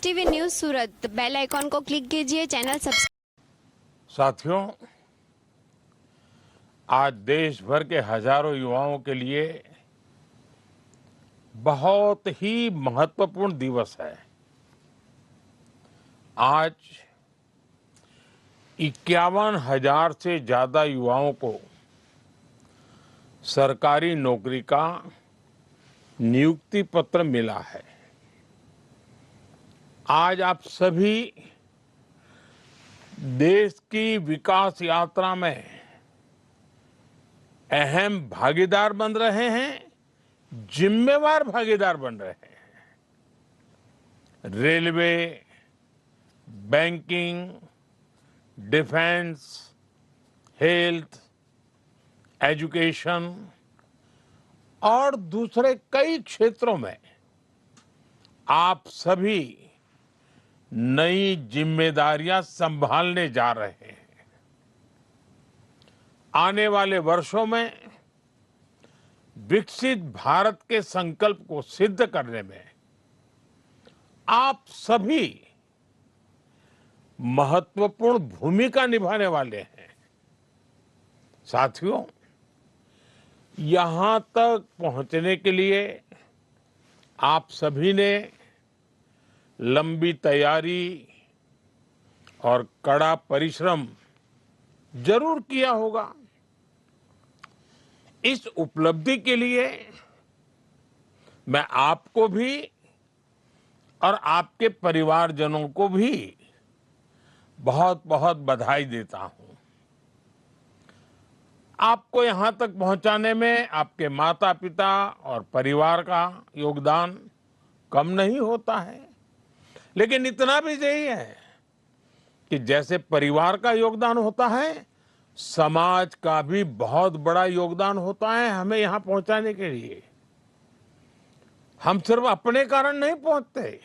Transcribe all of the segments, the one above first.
STV news सूरत bell icon को click कीजिए, channel subscribe. साथियों, आज देश भर के हजारों युवाओं के लिए बहुत ही महत्वपूर्ण दिवस है। आज 51,000 से ज्यादा युवाओं को सरकारी नौकरी का नियुक्ति पत्र मिला है। आज आप सभी देश की विकास यात्रा में अहम भागीदार बन रहे हैं, जिम्मेवार भागीदार बन रहे हैं। Railway, banking, defence, health, education और दूसरे कई क्षेत्रों में आप सभी नई जिम्मेदारियां संभालने जा रहे हैं। आने वाले वर्षों में विकसित भारत के संकल्प को सिद्ध करने में आप सभी महत्वपूर्ण भूमिका निभाने वाले हैं। साथियों, यहां तक पहुंचने के लिए आप सभी ने लंबी तैयारी और कड़ा परिश्रम जरूर किया होगा। इस उपलब्धि के लिए मैं आपको भी और आपके परिवारजनों को भी बहुत बहुत बधाई देता हूं। आपको यहां तक पहुंचाने में आपके माता पिता और परिवार का योगदान कम नहीं होता है, लेकिन इतना भी सही है कि जैसे परिवार का योगदान होता है, समाज का भी बहुत बड़ा योगदान होता है हमें यहां पहुंचाने के लिए। हम सिर्फ अपने कारण नहीं पहुंचते,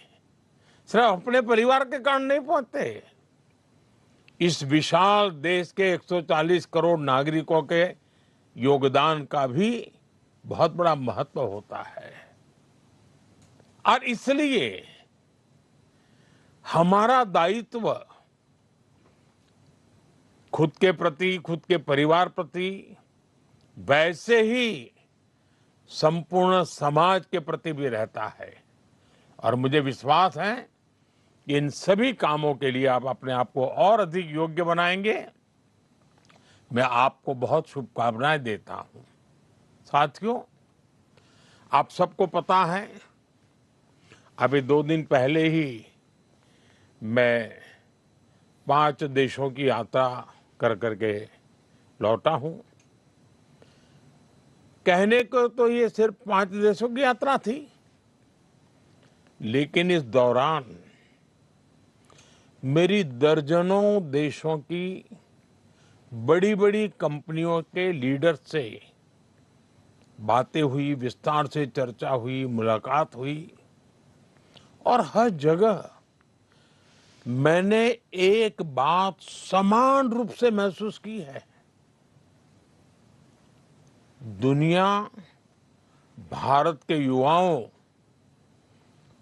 सिर्फ अपने परिवार के कारण नहीं पहुंचते। इस विशाल देश के 140 करोड़ नागरिकों के योगदान का भी बहुत बड़ा महत्व होता है। और इसलिए हमारा दायित्व खुद के प्रति, खुद के परिवार प्रति, वैसे ही संपूर्ण समाज के प्रति भी रहता है। और मुझे विश्वास है कि इन सभी कामों के लिए आप अपने आप को और अधिक योग्य बनाएंगे। मैं आपको बहुत शुभकामनाएं देता हूं। साथियों, आप सबको पता है, अभी 2 दिन पहले ही मैं 5 देशों की यात्रा कर करके लौटा हूं। कहने को तो ये सिर्फ 5 देशों की यात्रा थी, लेकिन इस दौरान मेरी दर्जनों देशों की बड़ी बड़ी कंपनियों के लीडर से बातें हुई, विस्तार से चर्चा हुई, मुलाकात हुई। और हर जगह मैंने एक बात समान रूप से महसूस की है। दुनिया भारत के युवाओं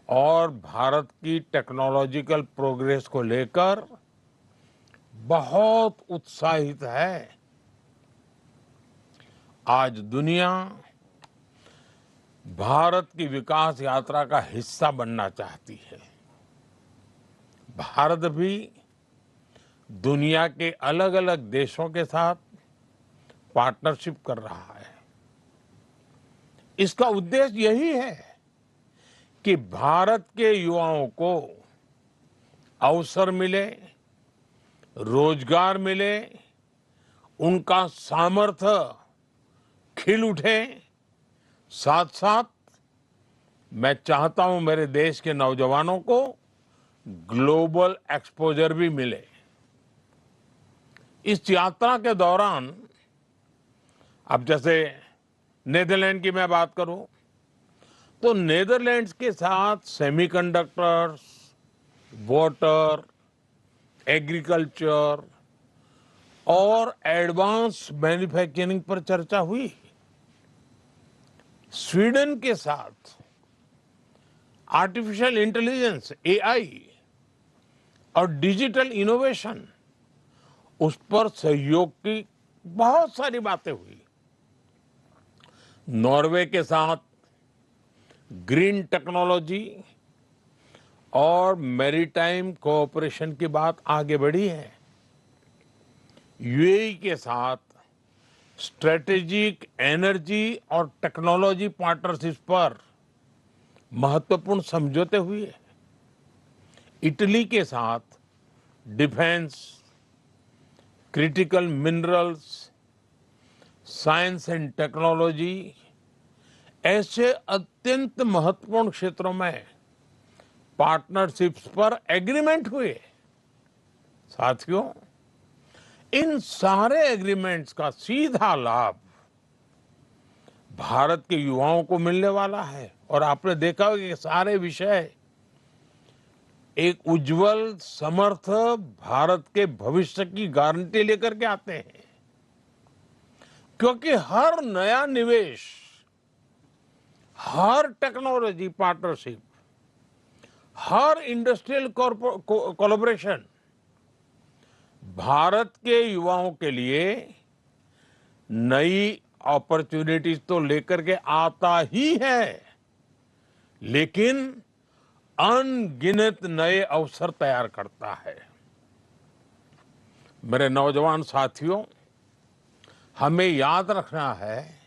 और भारत की टेक्नोलॉजिकल प्रोग्रेस को लेकर बहुत उत्साहित है। आज दुनिया भारत की विकास यात्रा का हिस्सा बनना चाहती है। भारत भी दुनिया के अलग अलग देशों के साथ पार्टनरशिप कर रहा है। इसका उद्देश्य यही है कि भारत के युवाओं को अवसर मिले, रोजगार मिले, उनका सामर्थ्य खिल उठे। साथ साथ मैं चाहता हूं मेरे देश के नौजवानों को ग्लोबल एक्सपोजर भी मिले। इस यात्रा के दौरान, अब जैसे नेदरलैंड की मैं बात करूं, तो नेदरलैंड्स के साथ सेमीकंडक्टर्स, वाटर, एग्रीकल्चर और एडवांस मैन्युफैक्चरिंग पर चर्चा हुई। स्वीडन के साथ आर्टिफिशियल इंटेलिजेंस, एआई और डिजिटल इनोवेशन, उस पर सहयोग की बहुत सारी बातें हुई। नॉर्वे के साथ ग्रीन टेक्नोलॉजी और मैरीटाइम कोऑपरेशन की बात आगे बढ़ी है। यूएई के साथ स्ट्रेटेजिक एनर्जी और टेक्नोलॉजी पार्टनरशिप पर महत्वपूर्ण समझौते हुए। इटली के साथ defence, critical minerals, science and technology ऐसे अत्यंत महत्वपूर्ण क्षेत्रों में पार्टनरशिप्स पर एग्रीमेंट हुए। साथियों, इन सारे एग्रीमेंट्स का सीधा लाभ भारत के युवाओं को मिलने वाला है। और आपने देखा होगा कि सारे विषय एक उज्जवल समर्थ भारत के भविष्य की गारंटी लेकर के आते हैं, क्योंकि हर नया निवेश, हर टेक्नोलॉजी पार्टनरशिप, हर इंडस्ट्रियल कोलैबोरेशन भारत के युवाओं के लिए नई अपॉर्चुनिटीज तो लेकर के आता ही है, लेकिन अनगिनत नए अवसर तैयार करता है। मेरे नौजवान साथियों, हमें याद रखना है,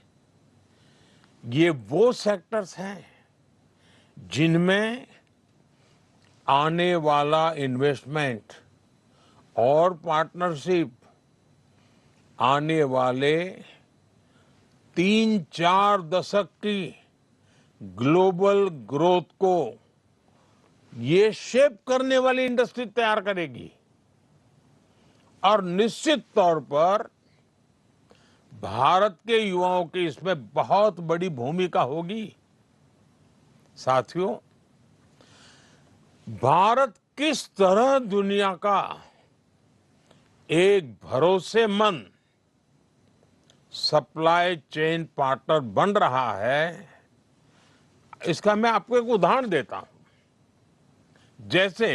ये वो सेक्टर्स हैं जिनमें आने वाला इन्वेस्टमेंट और पार्टनरशिप आने वाले 3-4 दशक की ग्लोबल ग्रोथ को ये शेप करने वाली इंडस्ट्री तैयार करेगी। और निश्चित तौर पर भारत के युवाओं की इसमें बहुत बड़ी भूमिका होगी। साथियों, भारत किस तरह दुनिया का एक भरोसेमंद सप्लाई चेन पार्टनर बन रहा है, इसका मैं आपको एक उदाहरण देता हूं। जैसे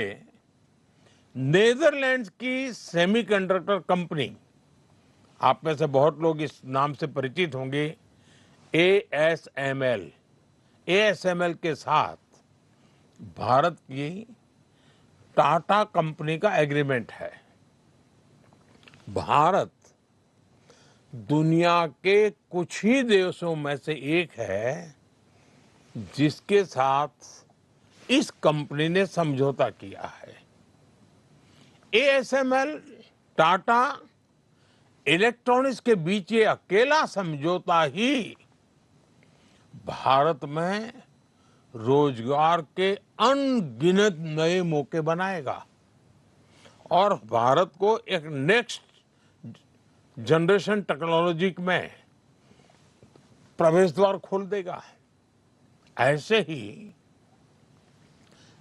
नेदरलैंड्स की सेमीकंडक्टर कंपनी, आप में से बहुत लोग इस नाम से परिचित होंगे, एएसएमएल। एएसएमएल के साथ भारत की टाटा कंपनी का एग्रीमेंट है। भारत दुनिया के कुछ ही देशों में से एक है जिसके साथ इस कंपनी ने समझौता किया है। एएसएमएल, टाटा, इलेक्ट्रॉनिक्स के बीच ये अकेला समझौता ही भारत में रोजगार के अनगिनत नए मौके बनाएगा और भारत को एक नेक्स्ट जनरेशन टेक्नोलॉजी में प्रवेश द्वार खोल देगा। ऐसे ही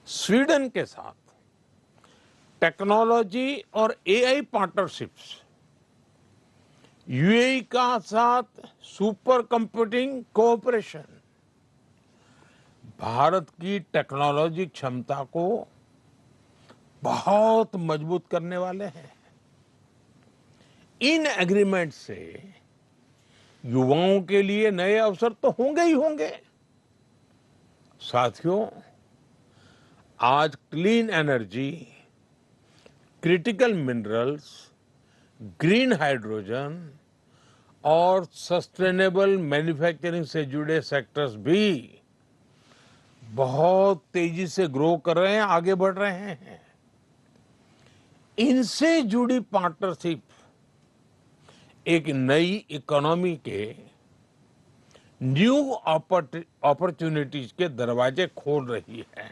स्वीडन के साथ टेक्नोलॉजी और एआई पार्टनरशिप्स, यूएई का साथ सुपर कंप्यूटिंग कोऑपरेशन भारत की टेक्नोलॉजी क्षमता को बहुत मजबूत करने वाले हैं। इन एग्रीमेंट से युवाओं के लिए नए अवसर तो होंगे ही होंगे। साथियों, आज clean energy, critical minerals, green hydrogen और सस्टेनेबल मैन्युफैक्चरिंग से जुड़े सेक्टर्स भी बहुत तेजी से ग्रो कर रहे हैं, आगे बढ़ रहे हैं। इनसे जुड़ी पार्टनरशिप एक नई इकोनॉमी के न्यू अपॉर्चुनिटीज के दरवाजे खोल रही है।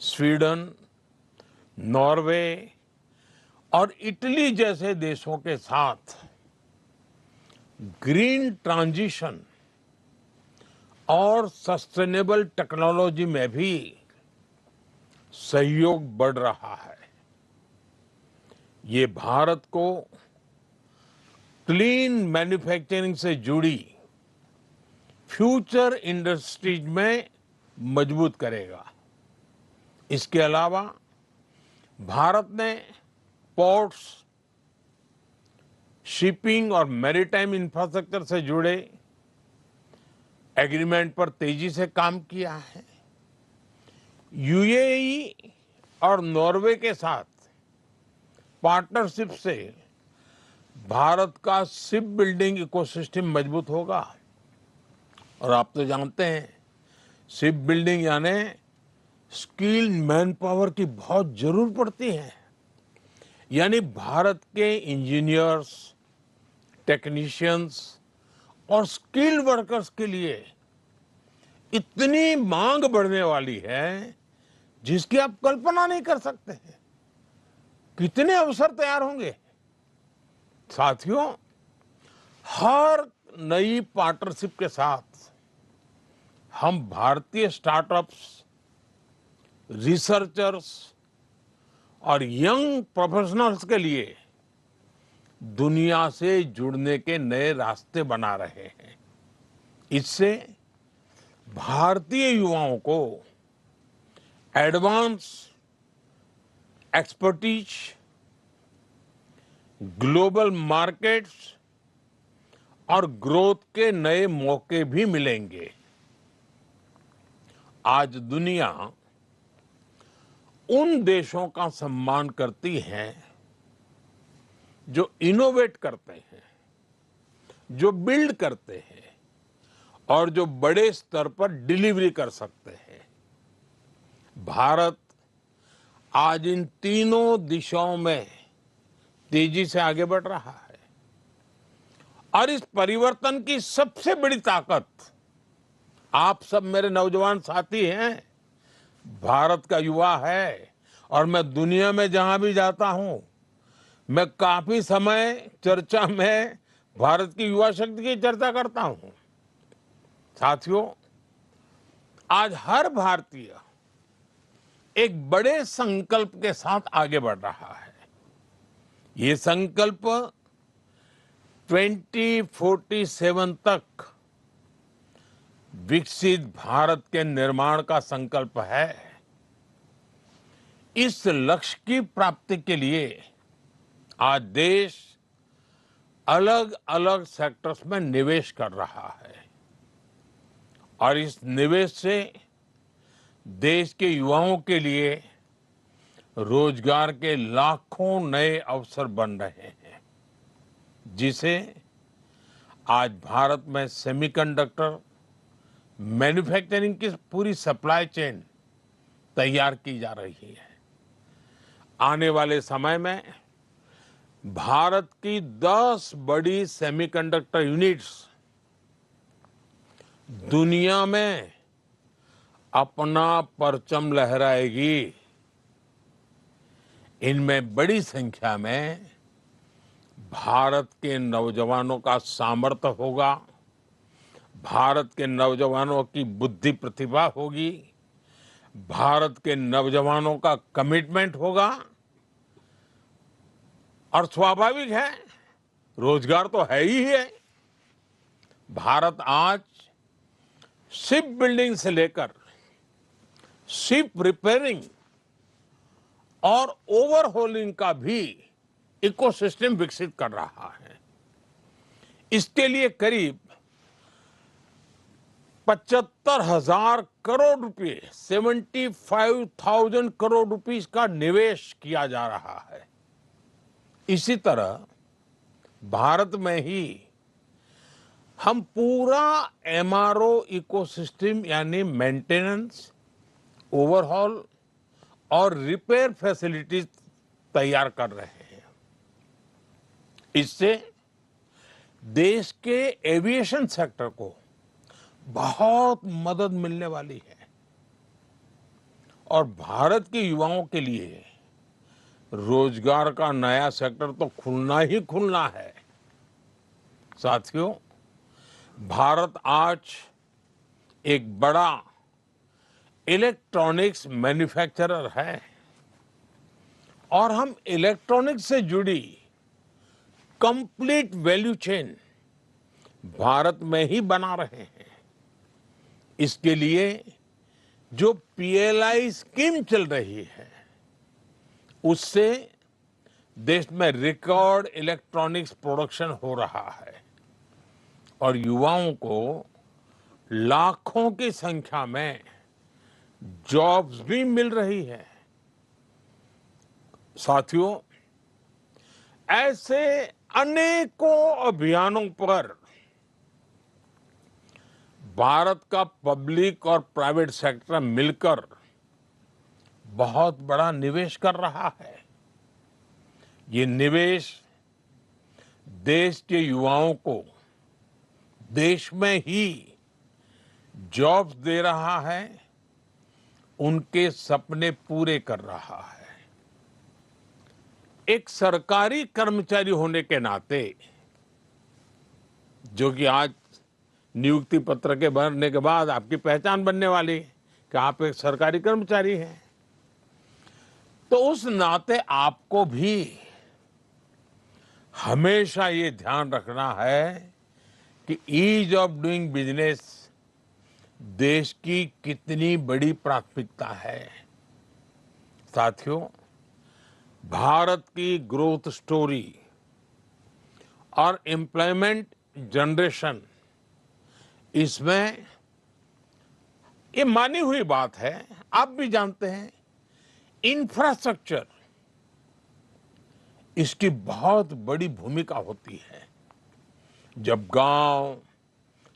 स्वीडन, नॉर्वे और इटली जैसे देशों के साथ ग्रीन ट्रांजिशन और सस्टेनेबल टेक्नोलॉजी में भी सहयोग बढ़ रहा है। ये भारत को क्लीन मैन्युफैक्चरिंग से जुड़ी फ्यूचर इंडस्ट्रीज में मजबूत करेगा। इसके अलावा भारत ने पोर्ट्स, शिपिंग और मैरीटाइम इंफ्रास्ट्रक्चर से जुड़े एग्रीमेंट पर तेजी से काम किया है। यूएई और नॉर्वे के साथ पार्टनरशिप से भारत का शिप बिल्डिंग इकोसिस्टम मजबूत होगा। और आप तो जानते हैं, शिप बिल्डिंग यानी स्किल्ड मैन पावर की बहुत जरूरत पड़ती है। यानी भारत के इंजीनियर्स, टेक्नीशियंस और स्किल्ड वर्कर्स के लिए इतनी मांग बढ़ने वाली है जिसकी आप कल्पना नहीं कर सकते हैं। कितने अवसर तैयार होंगे। साथियों, हर नई पार्टनरशिप के साथ हम भारतीय स्टार्टअप्स, रिसर्चर्स और यंग प्रोफेशनल्स के लिए दुनिया से जुड़ने के नए रास्ते बना रहे हैं। इससे भारतीय युवाओं को एडवांस एक्सपर्टीज, ग्लोबल मार्केट्स और ग्रोथ के नए मौके भी मिलेंगे। आज दुनिया उन देशों का सम्मान करती है जो इनोवेट करते हैं, जो बिल्ड करते हैं और जो बड़े स्तर पर डिलीवरी कर सकते हैं। भारत आज इन तीनों दिशाओं में तेजी से आगे बढ़ रहा है और इस परिवर्तन की सबसे बड़ी ताकत आप सब मेरे नौजवान साथी हैं, भारत का युवा है। और मैं दुनिया में जहां भी जाता हूं, मैं काफी समय चर्चा में भारत की युवा शक्ति की चर्चा करता हूं। साथियों, आज हर भारतीय एक बड़े संकल्प के साथ आगे बढ़ रहा है। ये संकल्प 2047 तक विकसित भारत के निर्माण का संकल्प है। इस लक्ष्य की प्राप्ति के लिए आज देश अलग अलग सेक्टर्स में निवेश कर रहा है और इस निवेश से देश के युवाओं के लिए रोजगार के लाखों नए अवसर बन रहे हैं, जिसे आज भारत में सेमीकंडक्टर मैन्युफैक्चरिंग की पूरी सप्लाई चेन तैयार की जा रही है। आने वाले समय में भारत की 10 बड़ी सेमीकंडक्टर यूनिट्स दुनिया में अपना परचम लहराएगी। इनमें बड़ी संख्या में भारत के नौजवानों का सामर्थ्य होगा, भारत के नौजवानों की बुद्धि प्रतिभा होगी, भारत के नौजवानों का कमिटमेंट होगा और स्वाभाविक है, रोजगार तो है ही है। भारत आज शिप बिल्डिंग से लेकर शिप रिपेयरिंग और ओवरहोलिंग का भी इकोसिस्टम विकसित कर रहा है। इसके लिए करीब 75,000 करोड़ रुपए, 75,000 करोड़ रुपीस का निवेश किया जा रहा है। इसी तरह भारत में ही हम पूरा एमआरओ इकोसिस्टम यानी मेंटेनेंस, ओवरहॉल और रिपेयर फैसिलिटीज तैयार कर रहे हैं। इससे देश के एविएशन सेक्टर को बहुत मदद मिलने वाली है और भारत के युवाओं के लिए रोजगार का नया सेक्टर तो खुलना ही खुलना है। साथियों, भारत आज एक बड़ा इलेक्ट्रॉनिक्स मैन्युफैक्चरर है और हम इलेक्ट्रॉनिक्स से जुड़ी कंप्लीट वैल्यू चेन भारत में ही बना रहे हैं। इसके लिए जो पीएलआई स्कीम चल रही है, उससे देश में रिकॉर्ड इलेक्ट्रॉनिक्स प्रोडक्शन हो रहा है और युवाओं को लाखों की संख्या में जॉब्स भी मिल रही है। साथियों, ऐसे अनेकों अभियानों पर भारत का पब्लिक और प्राइवेट सेक्टर मिलकर बहुत बड़ा निवेश कर रहा है। ये निवेश देश के युवाओं को देश में ही जॉब्स दे रहा है, उनके सपने पूरे कर रहा है। एक सरकारी कर्मचारी होने के नाते, जो कि आज नियुक्ति पत्र के भरने के बाद आपकी पहचान बनने वाली कि आप एक सरकारी कर्मचारी हैं, तो उस नाते आपको भी हमेशा ये ध्यान रखना है कि ईज ऑफ डूइंग बिजनेस देश की कितनी बड़ी प्राथमिकता है। साथियों, भारत की ग्रोथ स्टोरी और एम्प्लॉयमेंट जनरेशन, इसमें ये मानी हुई बात है, आप भी जानते हैं, इंफ्रास्ट्रक्चर इसकी बहुत बड़ी भूमिका होती है। जब गांव,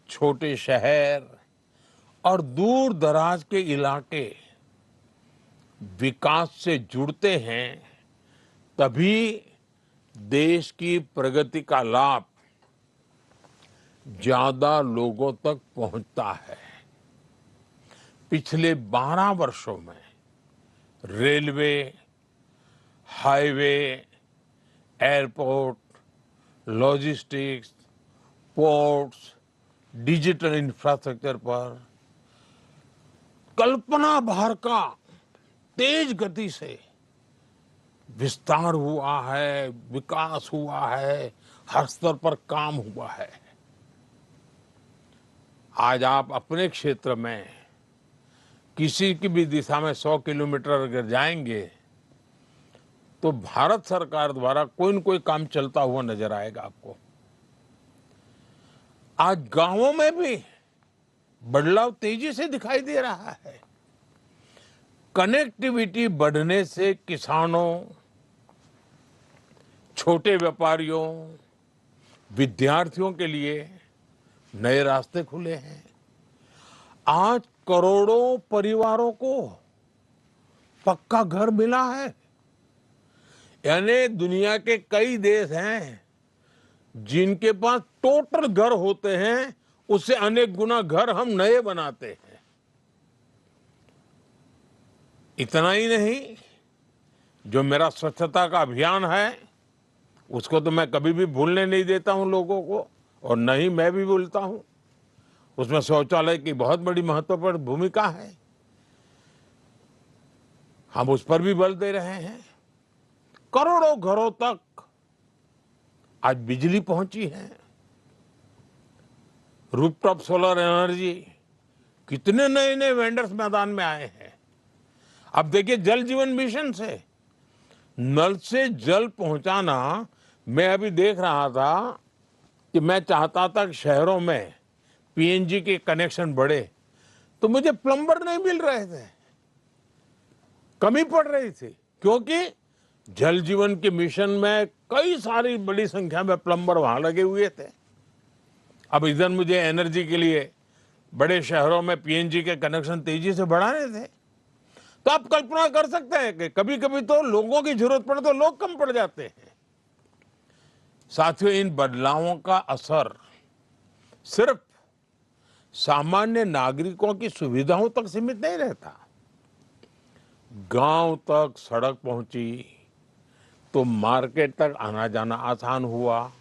छोटे शहर और दूर दराज के इलाके विकास से जुड़ते हैं, तभी देश की प्रगति का लाभ ज्यादा लोगों तक पहुंचता है। पिछले 12 वर्षों में railway, highway, airport, logistics, ports, digital infrastructure पर कल्पना भर का तेज गति से विस्तार हुआ है, विकास हुआ है, हर स्तर पर काम हुआ है। आज आप अपने क्षेत्र में किसी की भी दिशा में 100 किलोमीटर अगर जाएंगे तो भारत सरकार द्वारा कोई न कोई काम चलता हुआ नजर आएगा आपको। आज गांवों में भी बदलाव तेजी से दिखाई दे रहा है। कनेक्टिविटी बढ़ने से किसानों, छोटे व्यापारियों, विद्यार्थियों के लिए नए रास्ते खुले हैं। आज करोड़ों परिवारों को पक्का घर मिला है। यानी दुनिया के कई देश हैं जिनके पास टोटल घर होते हैं, उससे अनेक गुना घर हम नए बनाते हैं। इतना ही नहीं, जो मेरा स्वच्छता का अभियान है उसको तो मैं कभी भी भूलने नहीं देता हूं लोगों को, और न ही मैं भी भूलता हूं। उसमें शौचालय की बहुत बड़ी महत्वपूर्ण भूमिका है, हम उस पर भी बल दे रहे हैं। करोड़ों घरों तक आज बिजली पहुंची है। रूफटॉप सोलर एनर्जी, कितने नए नए वेंडर्स मैदान में आए हैं। अब देखिए, जल जीवन मिशन से नल से जल पहुंचाना, मैं अभी देख रहा था कि मैं चाहता था कि शहरों में पीएनजी के कनेक्शन बढ़े, तो मुझे प्लम्बर नहीं मिल रहे थे, कमी पड़ रही थी, क्योंकि जल जीवन के मिशन में कई सारी बड़ी संख्या में प्लम्बर वहां लगे हुए थे। अब इधर मुझे एनर्जी के लिए बड़े शहरों में पीएनजी के कनेक्शन तेजी से बढ़ाने थे। तो आप कल्पना कर सकते हैं कि कभी कभी तो लोगों की जरूरत पड़े तो लोग कम पड़ जाते हैं। साथियों, इन बदलावों का असर सिर्फ सामान्य नागरिकों की सुविधाओं तक सीमित नहीं रहता। गांव तक सड़क पहुंची तो मार्केट तक आना जाना आसान हुआ,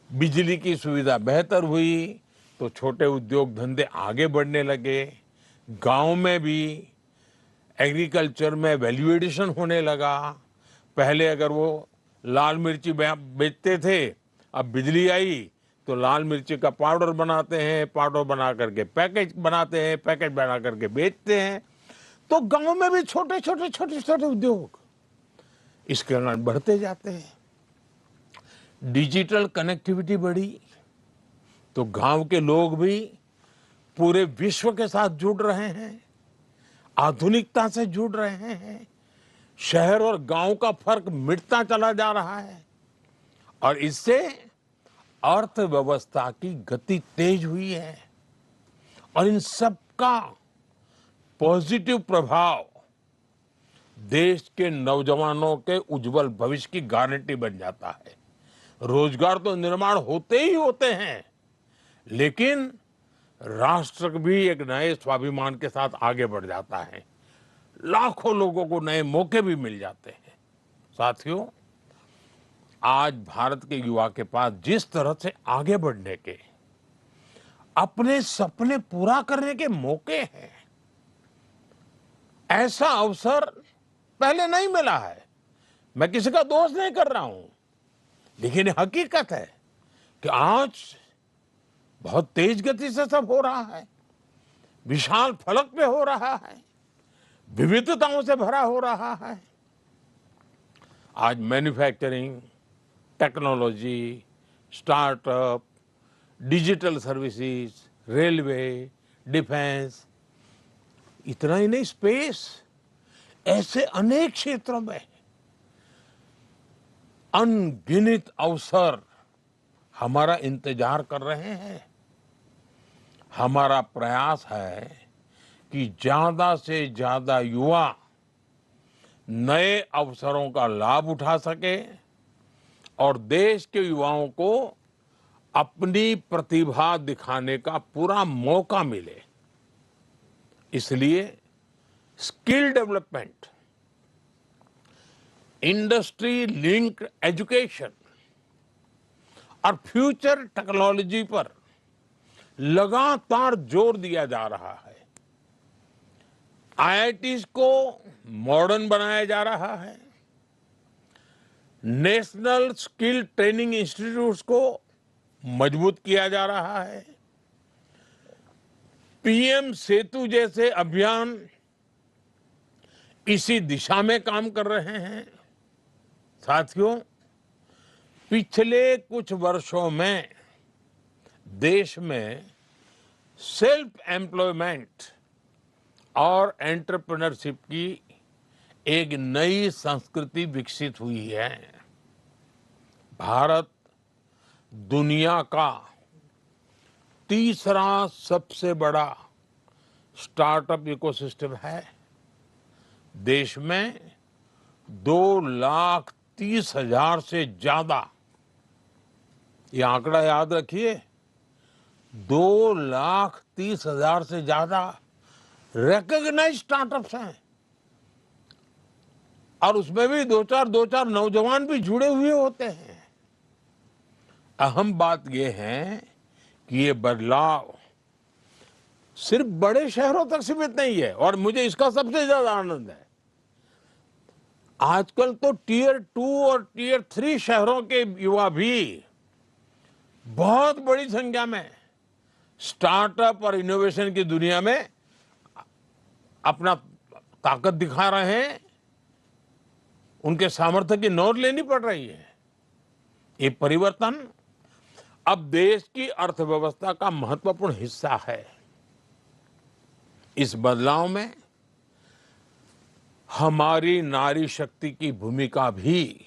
बिजली की सुविधा बेहतर हुई तो छोटे उद्योग धंधे आगे बढ़ने लगे, गांव में भी एग्रीकल्चर में वैल्यू एडिशन होने लगा। पहले अगर वो लाल मिर्ची बेचते थे, अब बिजली आई तो लाल मिर्ची का पाउडर बनाते हैं, पाउडर बना करके पैकेज बनाते हैं, पैकेज बना करके बेचते हैं। तो गांव में भी छोटे छोटे उद्योग इसके कारण बढ़ते जाते हैं। डिजिटल कनेक्टिविटी बढ़ी तो गांव के लोग भी पूरे विश्व के साथ जुड़ रहे हैं, आधुनिकता से जुड़ रहे हैं। शहर और गांव का फर्क मिटता चला जा रहा है और इससे अर्थव्यवस्था की गति तेज हुई है और इन सब का पॉजिटिव प्रभाव देश के नौजवानों के उज्जवल भविष्य की गारंटी बन जाता है। रोजगार तो निर्माण होते ही होते हैं, लेकिन राष्ट्र भी एक नए स्वाभिमान के साथ आगे बढ़ जाता है। लाखों लोगों को नए मौके भी मिल जाते हैं। साथियों, आज भारत के युवा के पास जिस तरह से आगे बढ़ने के, अपने सपने पूरा करने के मौके हैं, ऐसा अवसर पहले नहीं मिला है। मैं किसी का दोष नहीं कर रहा हूं, लेकिन हकीकत है कि आज बहुत तेज गति से सब हो रहा है, विशाल फलक पे हो रहा है, विविधताओं से भरा हो रहा है। आज manufacturing, technology, startup, digital services, railway, defence, इतना ही नहीं, स्पेस, ऐसे अनेक क्षेत्रों में अनगिनत अवसर हमारा इंतजार कर रहे हैं। हमारा प्रयास है कि ज्यादा से ज्यादा युवा नए अवसरों का लाभ उठा सके और देश के युवाओं को अपनी प्रतिभा दिखाने का पूरा मौका मिले। इसलिए skill development, industry linked education और फ्यूचर टेक्नोलॉजी पर लगातार जोर दिया जा रहा है। आईआईटीज को मॉडर्न बनाया जा रहा है। नेशनल स्किल ट्रेनिंग इंस्टीट्यूट्स को मजबूत किया जा रहा है। पीएम सेतु जैसे अभियान इसी दिशा में काम कर रहे हैं। साथियों, पिछले कुछ वर्षों में देश में सेल्फ एम्प्लॉयमेंट और एंटरप्रेन्योरशिप की एक नई संस्कृति विकसित हुई है। भारत दुनिया का तीसरा सबसे बड़ा स्टार्टअप इकोसिस्टम है। देश में 2,30,000 से ज्यादा, ये आंकड़ा याद रखिए, 2,30,000 से ज्यादा रिकॉग्नाइज्ड स्टार्टअप्स हैं और उसमें भी दो चार नौजवान भी जुड़े हुए होते हैं। अहम बात यह है कि ये बदलाव सिर्फ बड़े शहरों तक सीमित नहीं है और मुझे इसका सबसे ज्यादा आनंद है। आजकल तो टियर 2 और टियर 3 शहरों के युवा भी बहुत बड़ी संख्या में स्टार्टअप और इनोवेशन की दुनिया में अपना ताकत दिखा रहे हैं। उनके सामर्थ्य की नोट लेनी पड़ रही है। ये परिवर्तन अब देश की अर्थव्यवस्था का महत्वपूर्ण हिस्सा है। इस बदलाव में हमारी नारी शक्ति की भूमिका भी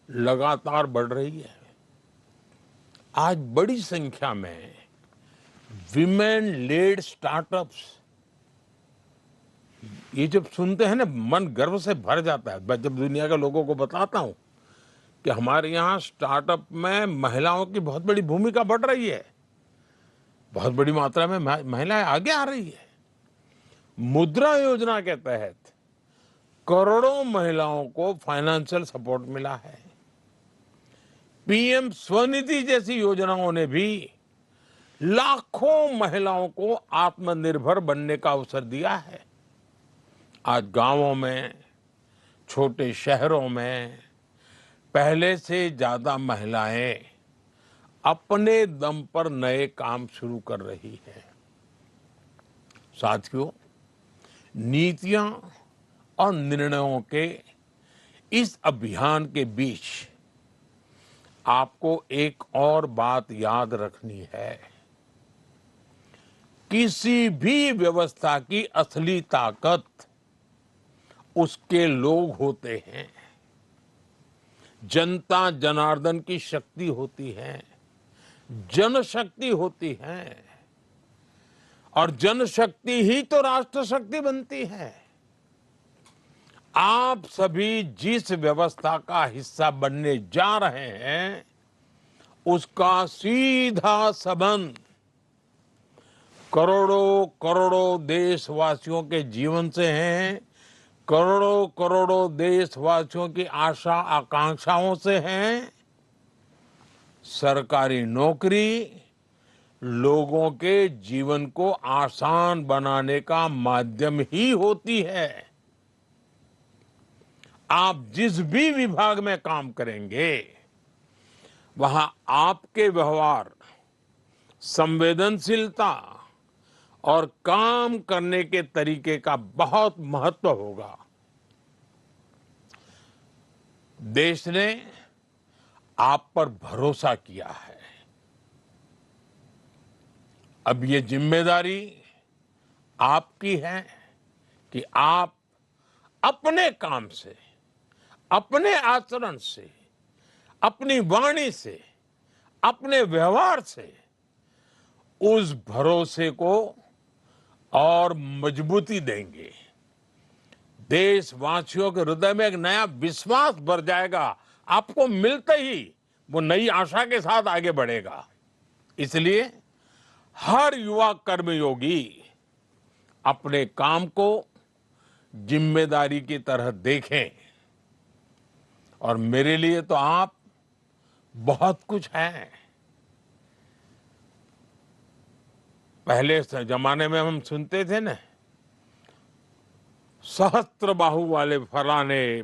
लगातार बढ़ रही है। आज बड़ी संख्या में विमेन लेड स्टार्टअप्स, ये जब सुनते हैं ना, मन गर्व से भर जाता है। मैं जब दुनिया के लोगों को बताता हूं कि हमारे यहाँ स्टार्टअप में महिलाओं की बहुत बड़ी भूमिका बढ़ रही है, बहुत बड़ी मात्रा में महिलाएं आगे आ रही है। मुद्रा योजना के तहत करोड़ों महिलाओं को फाइनेंशियल सपोर्ट मिला है। पीएम स्वनिधि जैसी योजनाओं ने भी लाखों महिलाओं को आत्मनिर्भर बनने का अवसर दिया है। आज गांवों में, छोटे शहरों में पहले से ज्यादा महिलाएं अपने दम पर नए काम शुरू कर रही हैं। साथियों, नीतियां और निर्णयों के इस अभियान के बीच आपको एक और बात याद रखनी है। किसी भी व्यवस्था की असली ताकत उसके लोग होते हैं, जनता जनार्दन की शक्ति होती है, जनशक्ति होती है, और जनशक्ति ही तो राष्ट्र शक्ति बनती है। आप सभी जिस व्यवस्था का हिस्सा बनने जा रहे हैं, उसका सीधा संबंध करोड़ों करोड़ों देशवासियों के जीवन से है, करोड़ों करोड़ों देशवासियों की आशा आकांक्षाओं से है। सरकारी नौकरी लोगों के जीवन को आसान बनाने का माध्यम ही होती है। आप जिस भी विभाग में काम करेंगे, वहां आपके व्यवहार, संवेदनशीलता और काम करने के तरीके का बहुत महत्व होगा। देश ने आप पर भरोसा किया है। अब ये जिम्मेदारी आपकी है कि आप अपने काम से, अपने आचरण से, अपनी वाणी से, अपने व्यवहार से उस भरोसे को और मजबूती देंगे। देशवासियों के हृदय में एक नया विश्वास भर जाएगा। आपको मिलते ही वो नई आशा के साथ आगे बढ़ेगा। इसलिए हर युवा कर्मयोगी अपने काम को जिम्मेदारी की तरह देखें। और मेरे लिए तो आप बहुत कुछ हैं। पहले जमाने में हम सुनते थे ना, सहस्त्र बाहु वाले फलाने,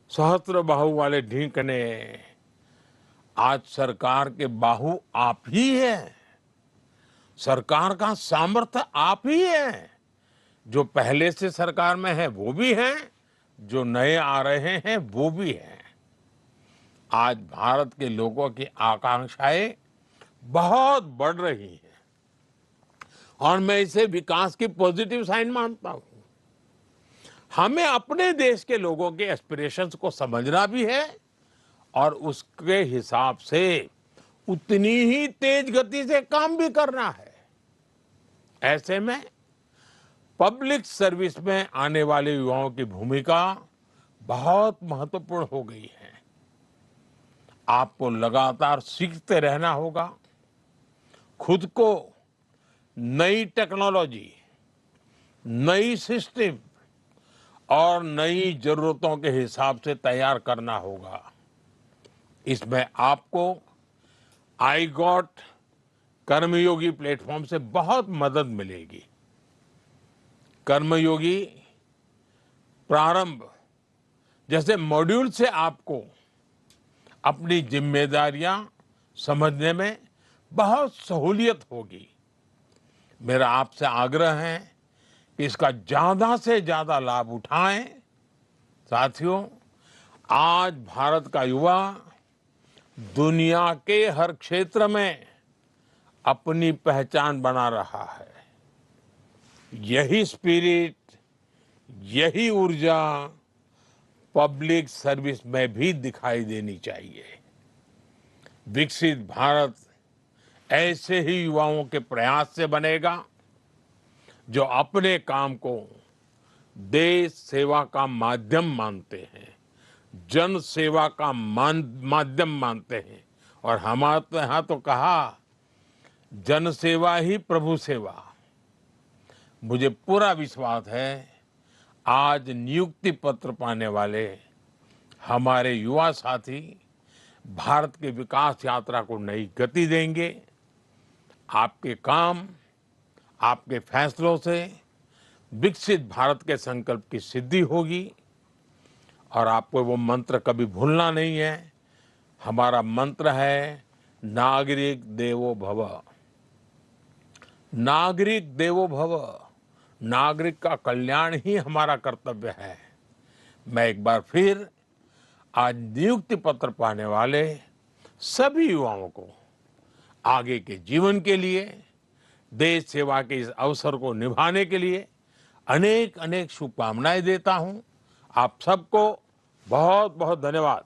सहस्त्र बाहु वाले ढींकने। आज सरकार के बाहु आप ही हैं। सरकार का सामर्थ्य आप ही है। जो पहले से सरकार में है वो भी हैं, जो नए आ रहे हैं वो भी हैं। आज भारत के लोगों की आकांक्षाएं बहुत बढ़ रही हैं और मैं इसे विकास की पॉजिटिव साइन मानता हूं। हमें अपने देश के लोगों के एस्पिरेशंस को समझना भी है और उसके हिसाब से उतनी ही तेज गति से काम भी करना है। ऐसे में पब्लिक सर्विस में आने वाले युवाओं की भूमिका बहुत महत्वपूर्ण हो गई है। आपको लगातार सीखते रहना होगा, खुद को नई टेक्नोलॉजी, नई सिस्टम और नई जरूरतों के हिसाब से तैयार करना होगा। इसमें आपको आई गॉट कर्मयोगी प्लेटफॉर्म से बहुत मदद मिलेगी। कर्मयोगी प्रारंभ जैसे मॉड्यूल से आपको अपनी जिम्मेदारियां समझने में बहुत सहूलियत होगी। मेरा आपसे आग्रह है कि इसका ज्यादा से ज्यादा लाभ उठाएं। साथियों, आज भारत का युवा दुनिया के हर क्षेत्र में अपनी पहचान बना रहा है। यही स्पिरिट, यही ऊर्जा पब्लिक सर्विस में भी दिखाई देनी चाहिए। विकसित भारत ऐसे ही युवाओं के प्रयास से बनेगा जो अपने काम को देश सेवा का माध्यम मानते हैं, जन सेवा का माध्यम मानते हैं। और हमारे यहाँ तो कहा, जन सेवा ही प्रभु सेवा। मुझे पूरा विश्वास है आज नियुक्ति पत्र पाने वाले हमारे युवा साथी भारत के विकास यात्रा को नई गति देंगे। आपके काम, आपके फैसलों से विकसित भारत के संकल्प की सिद्धि होगी। और आपको वो मंत्र कभी भूलना नहीं है। हमारा मंत्र है, नागरिक देवो भव। नागरिक देवो भव। नागरिक का कल्याण ही हमारा कर्तव्य है। मैं एक बार फिर आज नियुक्ति पत्र पाने वाले सभी युवाओं को आगे के जीवन के लिए, देश सेवा के इस अवसर को निभाने के लिए अनेक अनेक शुभकामनाएं देता हूं। आप सबको बहुत बहुत धन्यवाद।